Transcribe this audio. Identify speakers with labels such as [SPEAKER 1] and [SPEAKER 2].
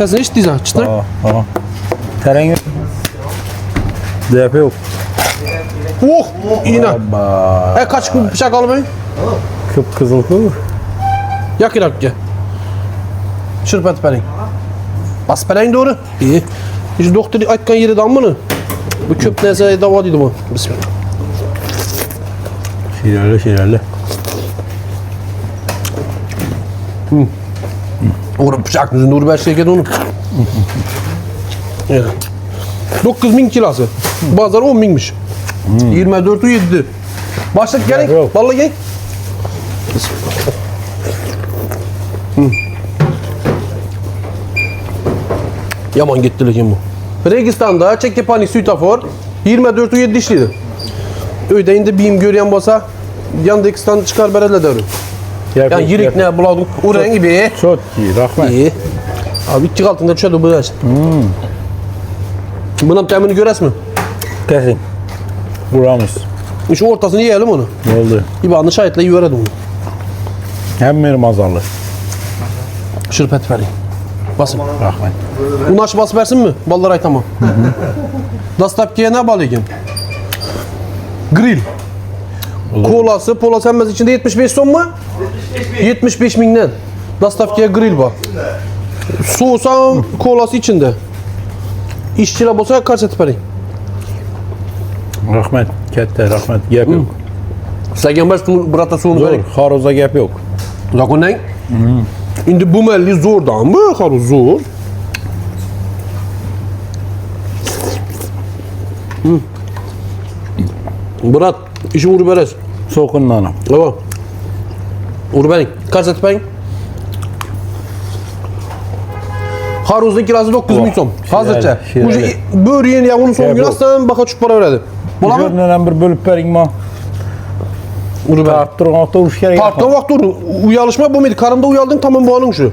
[SPEAKER 1] Sesini işitdiysen, çıtır.
[SPEAKER 2] Aha. Terenge. DP yok.
[SPEAKER 1] Oh, yine. Kaç bıçak almayın?
[SPEAKER 2] Kıpkızıl kıl.
[SPEAKER 1] Yak gel. Şırpat perin. Bas perin doğru. İyi. Hiç doktor aytkan yeri dam bunu. Bu köp neyse dava dedi bu. Bismillah.
[SPEAKER 2] Şirerli.
[SPEAKER 1] Uğra bıçak yüzünde uğra her şeyken onu. Evet. 9.000 kilosu. Bazıları 10.000'miş. 24'ü 7. Başlık gelin.
[SPEAKER 2] Yok.
[SPEAKER 1] Vallahi gelin. Yaman gitti lekin bu. Registan'da Çekkepani Sütafor 24'ü 7 işliydi. Öyde indi biyim görüyen bolsa yandakistan çıkar berele derim. Yani yirik ne buladık. Uğrayan gibi.
[SPEAKER 2] Çok iyi, rahmet.
[SPEAKER 1] İyi. Abi iki altında düşerdi bu dersin. Bunun temini göres mi?
[SPEAKER 2] Kesin. Buramız.
[SPEAKER 1] Şu ortasını yiyelim onu.
[SPEAKER 2] Ne oldu?
[SPEAKER 1] İbanlı şahitle yiyelim onu.
[SPEAKER 2] Hem benim azarlı.
[SPEAKER 1] Şırpet vereyim. Basın.
[SPEAKER 2] Rahmet.
[SPEAKER 1] Unaş bas versin mi? Ballar ay tamam. Dastapkiye ne balıgın? Grill. Kolası, polası emmez içinde 75 son mu? 75 mindən. Dastapkiye grill var. Soğusam kolası içinde. İşçiler bolsa kaç et vereyim?
[SPEAKER 2] Rahmet. Kette rahmet. Gep yok.
[SPEAKER 1] Sen baş burata soğunu
[SPEAKER 2] Zor.
[SPEAKER 1] vereyim.
[SPEAKER 2] Haroza gep yok.
[SPEAKER 1] Zakon ne? Indi bu melli zordan mı? Haru zor. Murat, işi vur berez.
[SPEAKER 2] Sokun anam.
[SPEAKER 1] Tamam. Vur benim. Kaç et benim? Haruz'un kirası 9.000 som. Hazırca.
[SPEAKER 2] şireli.
[SPEAKER 1] Bu böreğin yavunun son gün aslan baka çok para verdi. Bola mı?
[SPEAKER 2] Görünen bir bölüp verin ma.
[SPEAKER 1] Vur benim.
[SPEAKER 2] Tarttırın hafta uruş kere
[SPEAKER 1] Parkta vakti uyalışma bu muydu? Karımda uyaldın tamam bu anın şu.